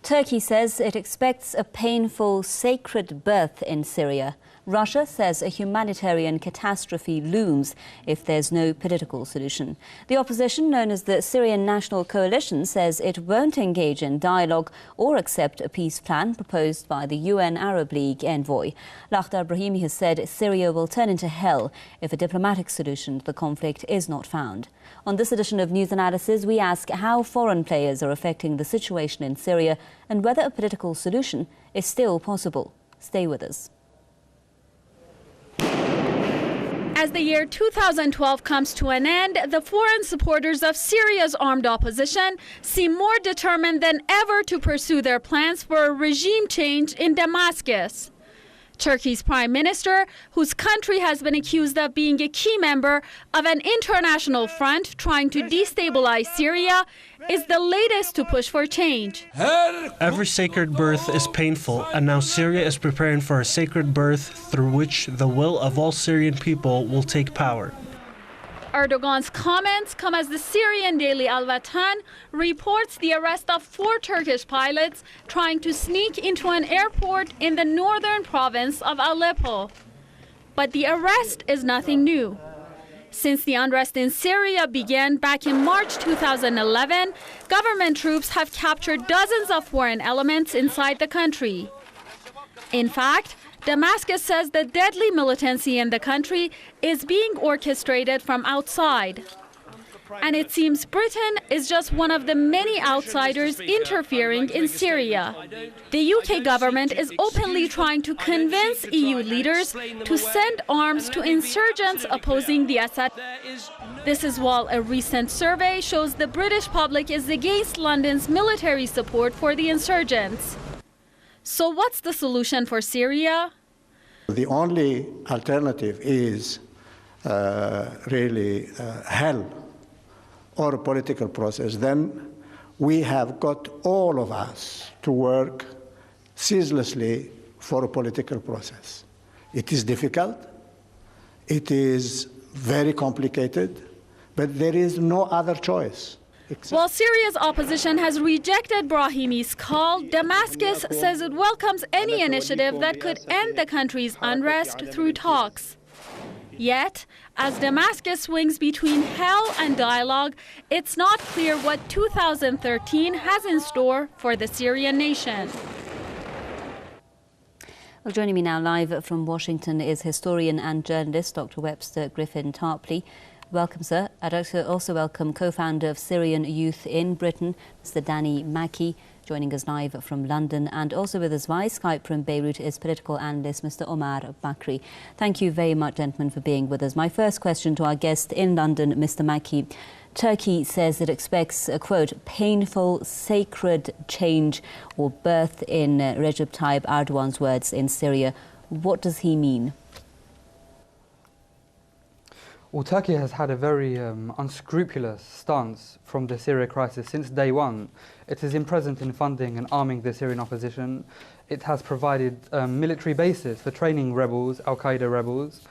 Turkey says it expects a painful sacred birth in Syria. Russia says a humanitarian catastrophe looms if there's no political solution. The opposition, known as the Syrian National Coalition, says it won't engage in dialogue or accept a peace plan proposed by the UN Arab League envoy. Lakhdar Brahimi has said Syria will turn into hell if a diplomatic solution to the conflict is not found. On this edition of News Analysis, we ask how foreign players are affecting the situation in Syria and whether a political solution is still possible. Stay with us. As the year 2012 comes to an end, the foreign supporters of Syria's armed opposition seem more determined than ever to pursue their plans for a regime change in Damascus. Turkey's prime minister, whose country has been accused of being a key member of an international front trying to destabilize Syria, is the latest to push for change. Every sacred birth is painful, and now Syria is preparing for a sacred birth through which the will of all Syrian people will take power. Erdogan's comments come as the Syrian daily Al-Watan reports the arrest of 4 Turkish pilots trying to sneak into an airport in the northern province of Aleppo. But the arrest is nothing new. Since the unrest in Syria began back in March 2011, government troops have captured dozens of foreign elements inside the country. In fact, Damascus says the deadly militancy in the country is being orchestrated from outside. And it seems Britain is just one of the many outsiders interfering in Syria. The UK government is openly trying to convince EU leaders to send arms to insurgents opposing the Assad. This is while a recent survey shows the British public is against London's military support for the insurgents. So what's the solution for Syria? The only alternative is really hell or a political process. Then we have got all of us to work ceaselessly for a political process. It is difficult, it is very complicated, but there is no other choice. While Syria's opposition has rejected Brahimi's call, Damascus says it welcomes any initiative that could end the country's unrest through talks. Yet, as Damascus swings between hell and dialogue, it's not clear what 2013 has in store for the Syrian nation. Well, joining me now live from Washington is historian and journalist Dr. Webster Tarpley. Welcome, sir. I'd also welcome co-founder of Syrian Youth in Britain, Mr. Danny Mackey, joining us live from London. And also with us via Skype from Beirut is political analyst Mr. Omar Bakri. Thank you very much, gentlemen, for being with us. My first question to our guest in London, Mr. Mackey. Turkey says it expects a, quote, painful, sacred change or birth in Recep Tayyip Erdogan's words in Syria. What does he mean? Well, Turkey has had a very unscrupulous stance from the Syria crisis since day one. It has been present in funding and arming the Syrian opposition. It has provided military bases for training rebels, al-Qaeda rebels.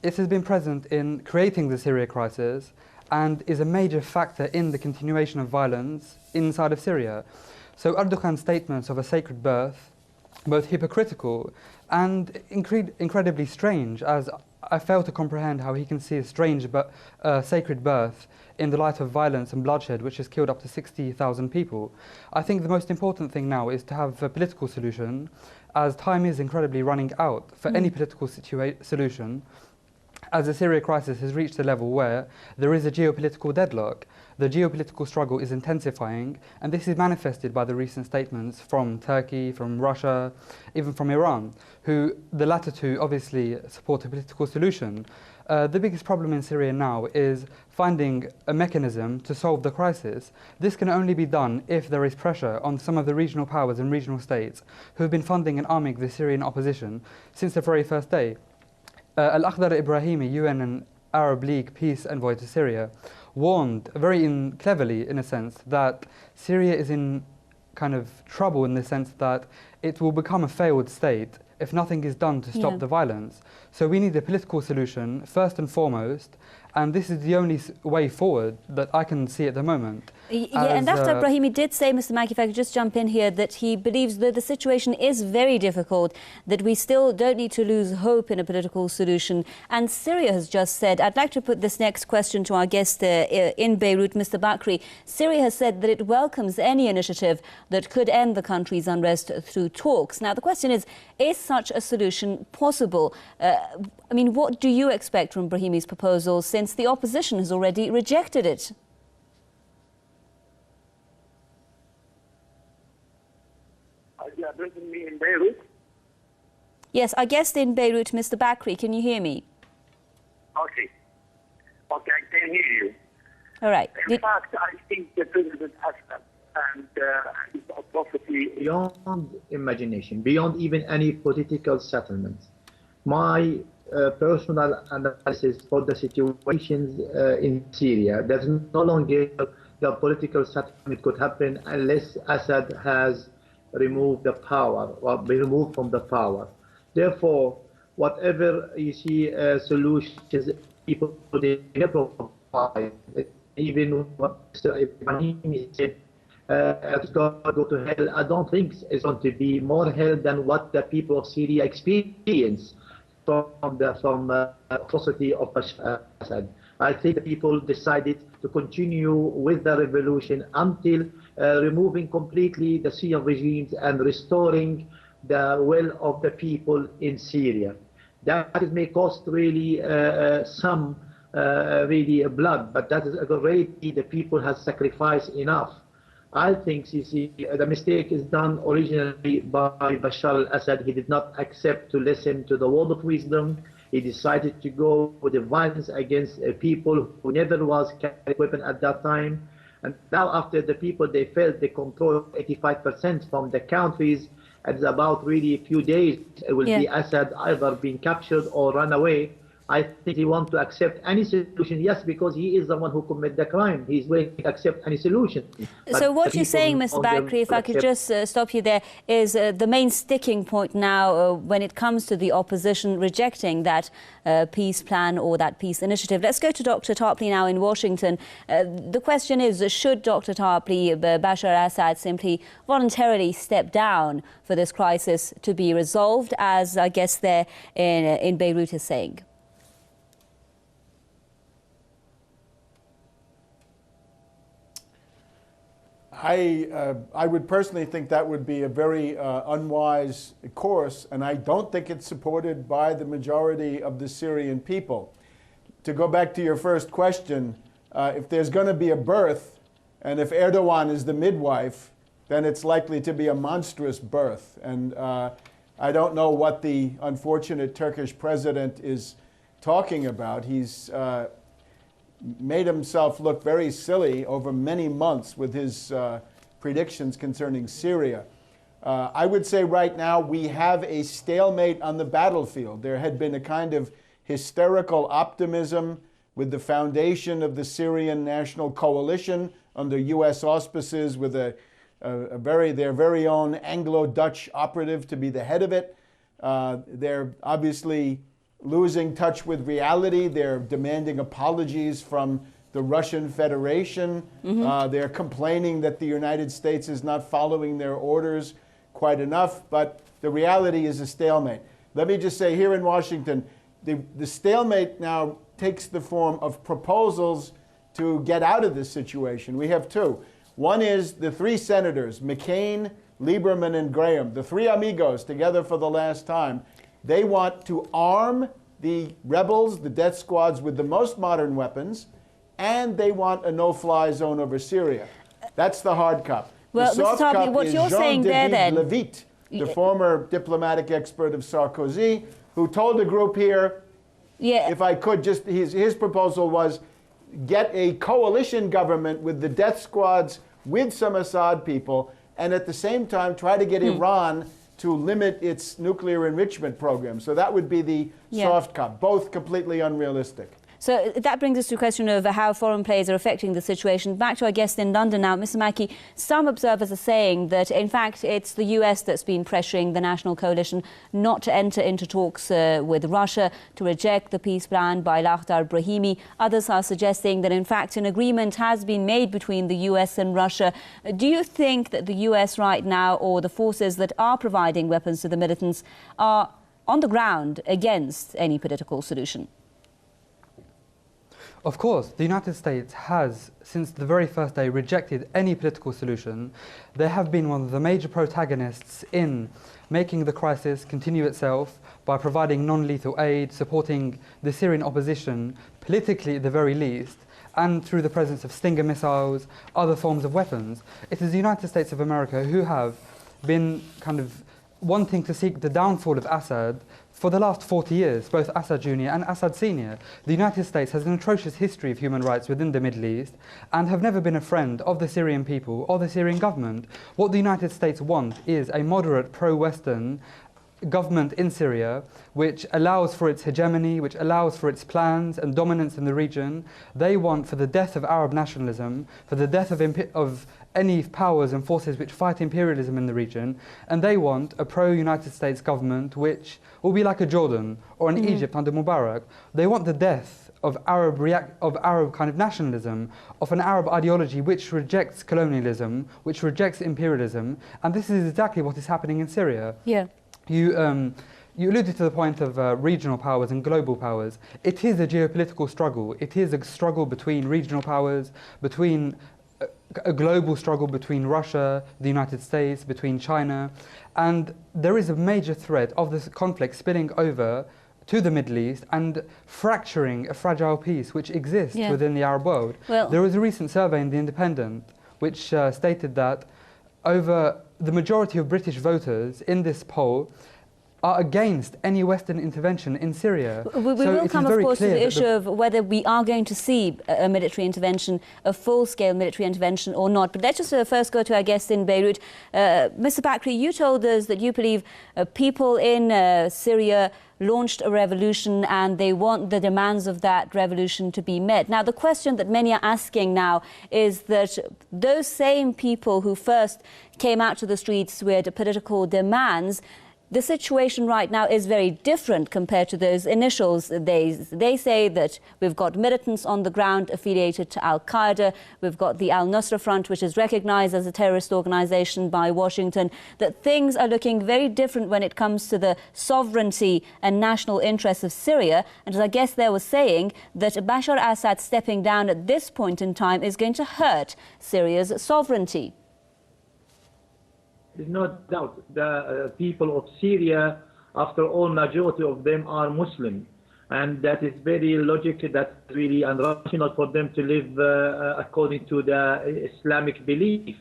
It has been present in creating the Syria crisis and is a major factor in the continuation of violence inside of Syria. So Erdogan's statements of a sacred birth, both hypocritical and incredibly strange, as I fail to comprehend how he can see a strange but sacred birth in the light of violence and bloodshed which has killed up to 60,000 people. I think the most important thing now is to have a political solution, as time is incredibly running out for any political solution, as the Syria crisis has reached a level where there is a geopolitical deadlock. The geopolitical struggle is intensifying, and this is manifested by the recent statements from Turkey, from Russia, even from Iran, who the latter two obviously support a political solution. The biggest problem in Syria now is finding a mechanism to solve the crisis. This can only be done if there is pressure on some of the regional powers and regional states who have been funding and arming the Syrian opposition since the very first day. Al-Akhdar Ibrahimi, UN and Arab League peace envoy to Syria, warned very cleverly, in a sense, that Syria is in kind of trouble in the sense that it will become a failed state if nothing is done to stop the violence. So we need a political solution, first and foremost, and this is the only way forward that I can see at the moment. And Dr. Brahimi did say, Mr. Maki, if I could just jump in here, that he believes that the situation is very difficult, that we still don't need to lose hope in a political solution. And Syria has just said, I'd like to put this next question to our guest in Beirut, Mr. Bakri. Syria has said that it welcomes any initiative that could end the country's unrest through talks. Now, the question is such a solution possible? I mean, what do you expect from Brahimi's proposal, since the opposition has already rejected it? You are addressing me in Beirut? Yes, our guest in Beirut, Mr. Bakri, can you hear me? Okay. Okay, I can hear you. All right. In fact, I think the President Assad and his atrocity beyond imagination, beyond even any political settlement. My personal analysis for the situations in Syria, there's no longer the political settlement could happen unless Assad has removed the power or be removed from the power. Therefore, whatever you see solutions people provide, even what Mr. Ibrahim said, God go to hell, I don't think it's going to be more hell than what the people of Syria experience from the atrocity of Bashar Assad. I think the people decided to continue with the revolution until removing completely the Syrian regimes and restoring the will of the people in Syria. That may cost really some really blood, but that is already the people has sacrificed enough. I think the mistake is done originally by Bashar al-Assad. He did not accept to listen to the word of wisdom. He decided to go with the violence against people who never was carrying weapon at that time. And now after the people, they felt they control 85% from the countries. It's about really a few days, it will be Assad either being captured or run away. I think he wants to accept any solution, yes, because he is the one who committed the crime. He's willing to accept any solution. So what you're saying, Mr. Bakri, if I could just stop you there, is the main sticking point now when it comes to the opposition rejecting that peace plan or that peace initiative. Let's go to Dr. Tarpley now in Washington. The question is, should Dr. Tarpley, Bashar al-Assad simply voluntarily step down for this crisis to be resolved, as I guess there in Beirut is saying? I would personally think that would be a very unwise course, and I don't think it's supported by the majority of the Syrian people. To go back to your first question, if there's going to be a birth, and if Erdogan is the midwife, then it's likely to be a monstrous birth. And I don't know what the unfortunate Turkish president is talking about. He's made himself look very silly over many months with his predictions concerning Syria. I would say right now we have a stalemate on the battlefield. There had been a kind of hysterical optimism with the foundation of the Syrian National Coalition under U.S. auspices with their very own Anglo-Dutch operative to be the head of it. They're obviously losing touch with reality. They're demanding apologies from the Russian Federation. They're complaining that the United States is not following their orders quite enough, but the reality is a stalemate. Let me just say, here in Washington, the stalemate now takes the form of proposals to get out of this situation. We have two. One is the three senators, McCain, Lieberman, and Graham, the three amigos together for the last time. They want to arm the rebels, the death squads, with the most modern weapons, and they want a no-fly zone over Syria. That's the hard cop. Well, the soft Mr. Tarpley, cop what is you're saying there then... Levitt, the former diplomatic expert of Sarkozy, who told the group here, if I could just, his proposal was get a coalition government with the death squads, with some Assad people, and at the same time try to get Iran to limit its nuclear enrichment program. So that would be the soft cop, both completely unrealistic. So that brings us to a question of how foreign players are affecting the situation. Back to our guest in London now, Mr. Mackey. Some observers are saying that, in fact, it's the US that's been pressuring the national coalition not to enter into talks with Russia, to reject the peace plan by Lakhdar Brahimi. Others are suggesting that, in fact, an agreement has been made between the US and Russia. Do you think that the US right now, or the forces that are providing weapons to the militants, are on the ground against any political solution? Of course, the United States has, since the very first day, rejected any political solution. They have been one of the major protagonists in making the crisis continue itself by providing non-lethal aid, supporting the Syrian opposition, politically at the very least, and through the presence of Stinger missiles, other forms of weapons. It is the United States of America who have been kind of wanting to seek the downfall of Assad for the last 40 years, both Assad Jr. and Assad Sr. The United States has an atrocious history of human rights within the Middle East and have never been a friend of the Syrian people or the Syrian government. What the United States want is a moderate, pro-Western government in Syria which allows for its hegemony, which allows for its plans and dominance in the region. They want for the death of Arab nationalism, for the death of any powers and forces which fight imperialism in the region, and they want a pro-United States government which will be like a Jordan or an Egypt under Mubarak. They want the death of Arab kind of nationalism, of an Arab ideology which rejects colonialism, which rejects imperialism, and this is exactly what is happening in Syria. Yeah. You alluded to the point of regional powers and global powers. It is a geopolitical struggle. It is a struggle between regional powers, between a global struggle between Russia, the United States, between China, and there is a major threat of this conflict spilling over to the Middle East and fracturing a fragile peace which exists within the Arab world. Well, there was a recent survey in The Independent which stated that over the majority of British voters in this poll are against any Western intervention in Syria. We will come, of course, to the issue of whether we are going to see a military intervention, a full-scale military intervention or not. But let's just first go to our guest in Beirut. Mr. Bakri, you told us that you believe people in Syria launched a revolution and they want the demands of that revolution to be met. Now, the question that many are asking now is that those same people who first came out to the streets with political demands, the situation right now is very different compared to those initial days. They say that we've got militants on the ground affiliated to al-Qaeda, we've got the al-Nusra Front, which is recognized as a terrorist organization by Washington, that things are looking very different when it comes to the sovereignty and national interests of Syria. And as I guess they were saying, that Bashar al-Assad stepping down at this point in time is going to hurt Syria's sovereignty. There's no doubt the people of Syria, after all, majority of them are Muslim, and that is very logical, that's really irrational for them to live according to the Islamic belief,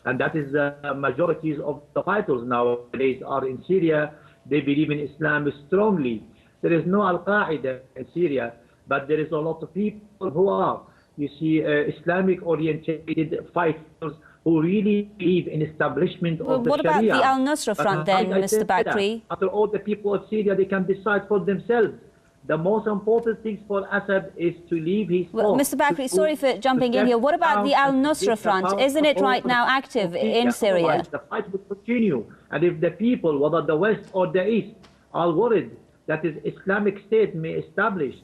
and that is the majorities of the fighters nowadays are in Syria. They believe in Islam strongly. There is no al-Qaeda in Syria, but there is a lot of people who are, you see, Islamic-oriented fighters who really believe in establishment of the Sharia. What about the al-Nusra Front then, Mr. Bakri? After all, the people of Syria, they can decide for themselves. The most important thing for Assad is to leave his Well, Mr. Bakri, sorry for jumping in here. What about the al-Nusra Front? Isn't it right now active in Syria? The fight will continue. And if the people, whether the West or the East, are worried that an Islamic State may establish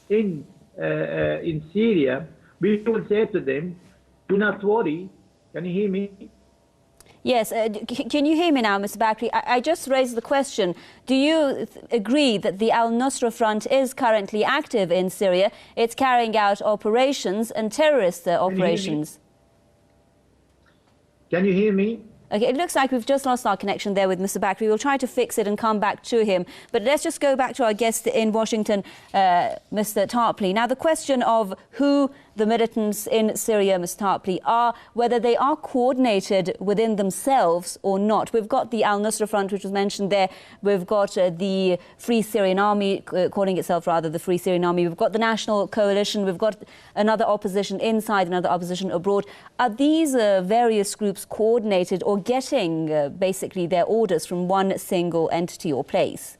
in Syria, we will say to them, do not worry. Can you hear me? Yes. Can you hear me now, Mr. Bakri? I just raised the question. Do you agree that the al-Nusra Front is currently active in Syria? It's carrying out operations and terrorist operations. Can you hear me? Okay, it looks like we've just lost our connection there with Mr. Bakri. We'll try to fix it and come back to him. But let's just go back to our guest in Washington, Mr. Tarpley. Now, the question of who the militants in Syria, Mr. Tarpley, are, whether they are coordinated within themselves or not. We've got the al-Nusra Front, which was mentioned there. We've got the Free Syrian Army, calling itself rather the Free Syrian Army. We've got the National Coalition. We've got another opposition inside, another opposition abroad. Are these various groups coordinated or getting basically their orders from one single entity or place?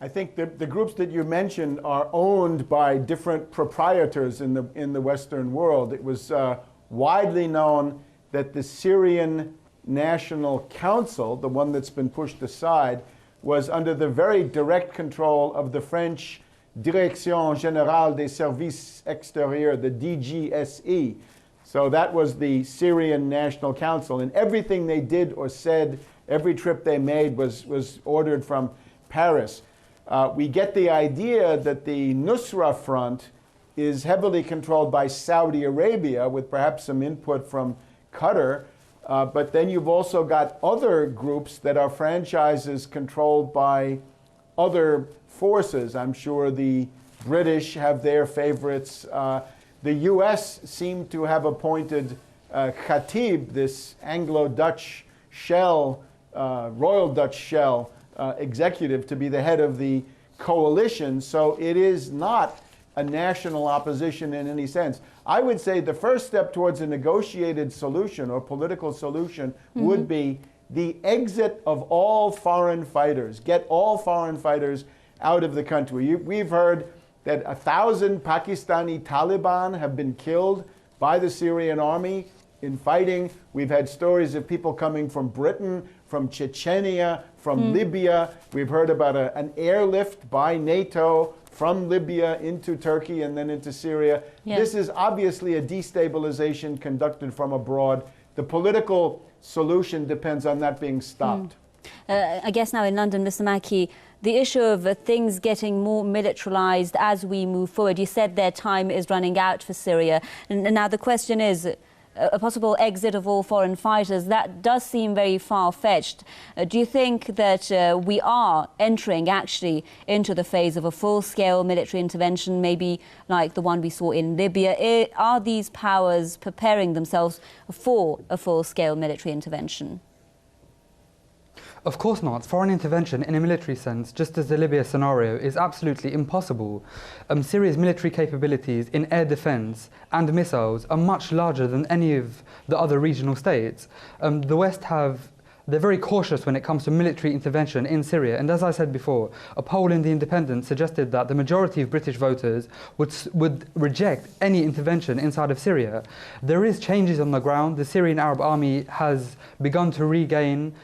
I think the groups that you mentioned are owned by different proprietors in the Western world. It was widely known that the Syrian National Council, the one that's been pushed aside, was under the very direct control of the French Direction Générale des Services Extérieurs, the DGSE. So that was the Syrian National Council, and everything they did or said, every trip they made was ordered from Paris. We get the idea that the Nusra Front is heavily controlled by Saudi Arabia, with perhaps some input from Qatar. But then you've also got other groups that are franchises controlled by other forces. I'm sure the British have their favorites. The US seemed to have appointed Khatib, this Anglo-Dutch shell, Royal Dutch shell executive, to be the head of the coalition. So it is not a national opposition in any sense. I would say the first step towards a negotiated solution or political solution would be the exit of all foreign fighters. Get all foreign fighters out of the country. We've heard that 1,000 Pakistani Taliban have been killed by the Syrian army in fighting. We've had stories of people coming from Britain, from Chechnya, from Libya. We've heard about an airlift by NATO from Libya into Turkey and then into Syria. Yes. This is obviously a destabilization conducted from abroad. The political solution depends on that being stopped. I guess now in London, Mr. Mackey, the issue of things getting more militarized as we move forward. You said their time is running out for Syria. And now the question is, a possible exit of all foreign fighters, that does seem very far-fetched. Do you think that we are entering actually into the phase of a full-scale military intervention, maybe like the one we saw in Libya? Are these powers preparing themselves for a full-scale military intervention? Of course not. Foreign intervention in a military sense, just as the Libya scenario, is absolutely impossible. Syria's military capabilities in air defense and missiles are much larger than any of the other regional states. The West they're very cautious when it comes to military intervention in Syria. And as I said before, a poll in The Independent suggested that the majority of British voters would reject any intervention inside of Syria. There is changes on the ground. The Syrian Arab Army has begun to regain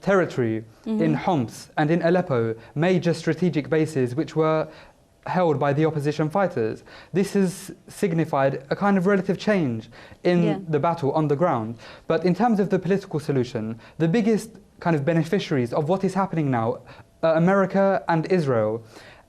territory in Homs and in Aleppo, major strategic bases which were held by the opposition fighters. This has signified a kind of relative change in the battle on the ground. But in terms of the political solution, the biggest kind of beneficiaries of what is happening now are America and Israel.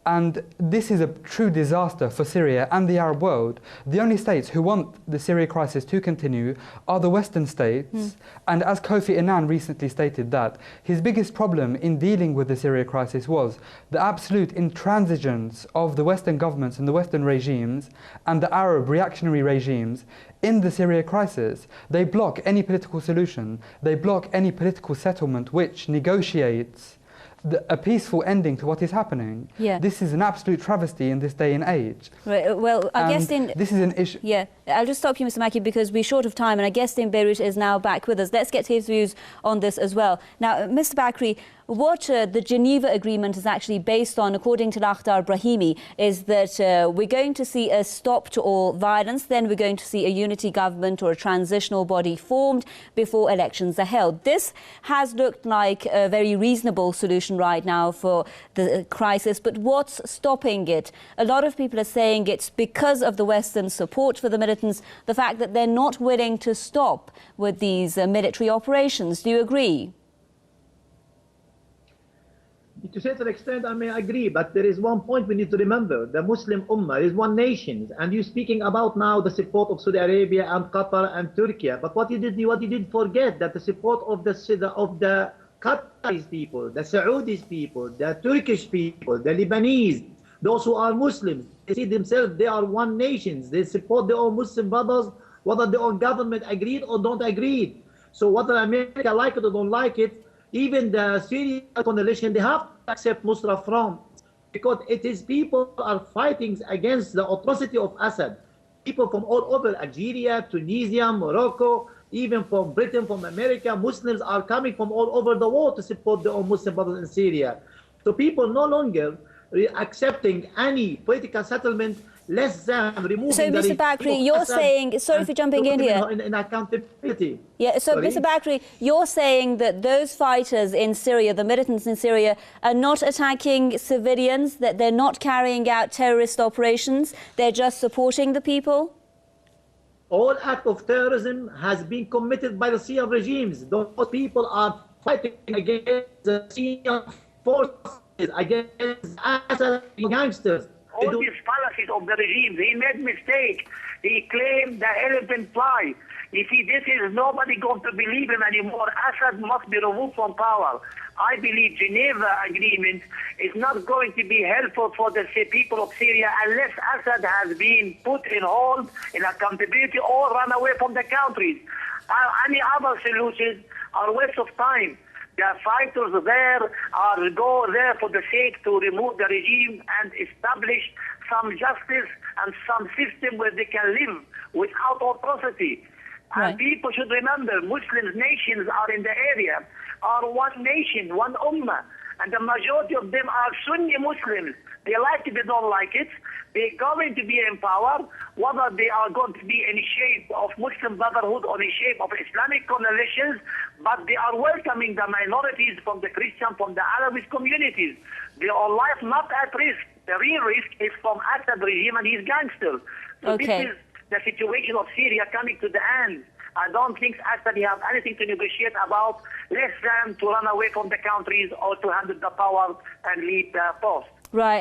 And this is a true disaster for Syria and the Arab world. The only states who want the Syria crisis to continue are the Western states. And as Kofi Annan recently stated, that his biggest problem in dealing with the Syria crisis was the absolute intransigence of the Western governments and the Western regimes and the Arab reactionary regimes in the Syria crisis. They block any political solution. They block any political settlement which negotiates a peaceful ending to what is happening. This is an absolute travesty in this day and age. Right. Well, our guest in... This is an issue... I'll just stop you, Mr. Mackey, because we're short of time, and our guest in Beirut is now back with us. Let's get his views on this as well. Now, Mr. Bakri, what the Geneva Agreement is actually based on, according to Lakhdar Brahimi, is that we're going to see a stop to all violence, then we're going to see a unity government or a transitional body formed before elections are held. This has looked like a very reasonable solution right now for the crisis, but what's stopping it? A lot of people are saying it's because of the Western support for the militants, the fact that they're not willing to stop with these military operations. Do you agree? To a certain extent, I may agree, but there is one point we need to remember. The Muslim Ummah is one nation, and you're speaking about now the support of Saudi Arabia and Qatar and Turkey. But what you did forget that the support of the Qataris people, the Saudis people, the Turkish people, the Lebanese, those who are Muslims, they see themselves, they are one nation. They support their own Muslim brothers, whether their own government agreed or don't agree. So whether America like it or don't like it, even the Syrian coalition, they have to accept Nusra Front, because it is people are fighting against the atrocity of Assad. People from all over Algeria, Tunisia, Morocco, even from Britain, from America, Muslims are coming from all over the world to support their own Muslim brothers in Syria. So people no longer accepting any political settlement less than removing so, the Mr. Bakri, you're saying, sorry for jumping in here. In accountability. Yeah, so Sorry? Mr. Bakri, you're saying that those fighters in Syria, the militants in Syria, are not attacking civilians, that they're not carrying out terrorist operations, they're just supporting the people? All act of terrorism has been committed by the Syrian regimes. Those people are fighting against the Syrian forces, against Assad gangsters. All these policies of the regime, he made mistake. He claimed the elephant fly. If this is nobody going to believe him anymore, Assad must be removed from power. I believe Geneva agreement is not going to be helpful for the people of Syria unless Assad has been put in hold, in accountability, or run away from the countries. Any other solutions are waste of time. The fighters there go there for the sake to remove the regime and establish some justice and some system where they can live without atrocity. Right. And people should remember, Muslim nations are in the area, are one nation, one ummah, and the majority of them are Sunni Muslims. They like it, they don't like it. They're going to be in power, whether they are going to be in shape of Muslim Brotherhood or in shape of Islamic coalitions, but they are welcoming the minorities from the Christian, from the Arabic communities. Their life not at risk. The real risk is from Assad regime and his gangsters. So Okay. This is the situation of Syria coming to the end. I don't think Assad have anything to negotiate about, less than to run away from the countries or to handle the power and leave the post. Right,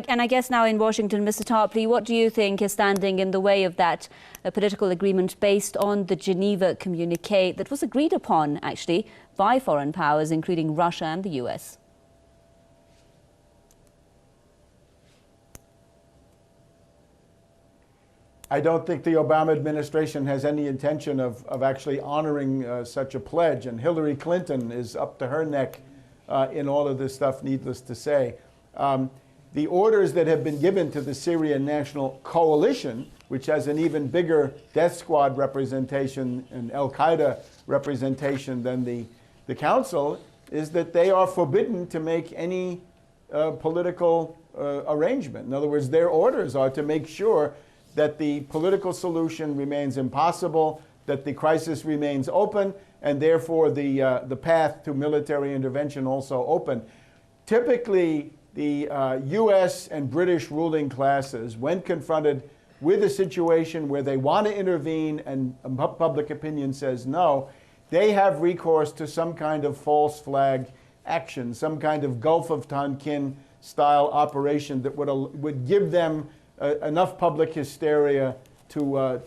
and I guess now in Washington, Mr. Tarpley, what do you think is standing in the way of that political agreement based on the Geneva communique that was agreed upon, actually, by foreign powers, including Russia and the US? I don't think the Obama administration has any intention of actually honoring such a pledge. And Hillary Clinton is up to her neck in all of this stuff, needless to say. The orders that have been given to the Syrian National Coalition, which has an even bigger death squad representation and al-Qaeda representation than the council, is that they are forbidden to make any political arrangement. In other words, their orders are to make sure that the political solution remains impossible, that the crisis remains open, and therefore the path to military intervention also open. Typically, the US and British ruling classes, when confronted with a situation where they want to intervene and public opinion says no, they have recourse to some kind of false flag action, some kind of Gulf of Tonkin style operation that would give them enough public hysteria to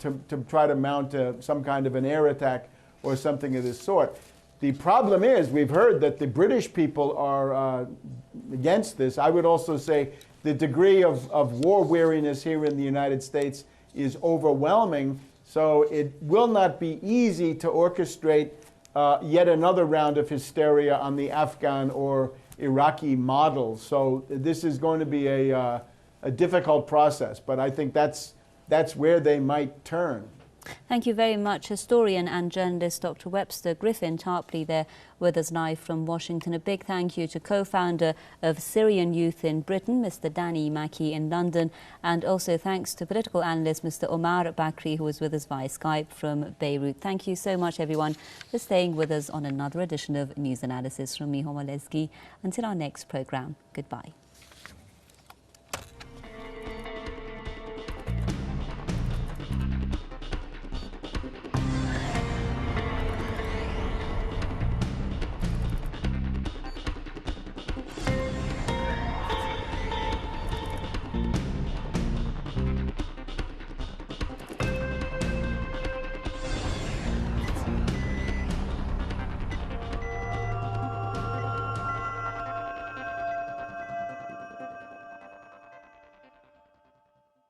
try to mount some kind of an air attack or something of this sort. The problem is, we've heard that the British people are against this. I would also say the degree of war weariness here in the United States is overwhelming, so it will not be easy to orchestrate yet another round of hysteria on the Afghan or Iraqi model. So this is going to be a difficult process, but I think that's where they might turn. Thank you very much, historian and journalist Dr. Webster Tarpley there with us live from Washington. A big thank you to co-founder of Syrian Youth in Britain, Mr. Danny Mackey in London, and also thanks to political analyst Mr. Omar Bakri, who was with us via Skype from Beirut. Thank you so much, everyone, for staying with us on another edition of News Analysis from me, Homa Lesgi. Until our next programme, goodbye.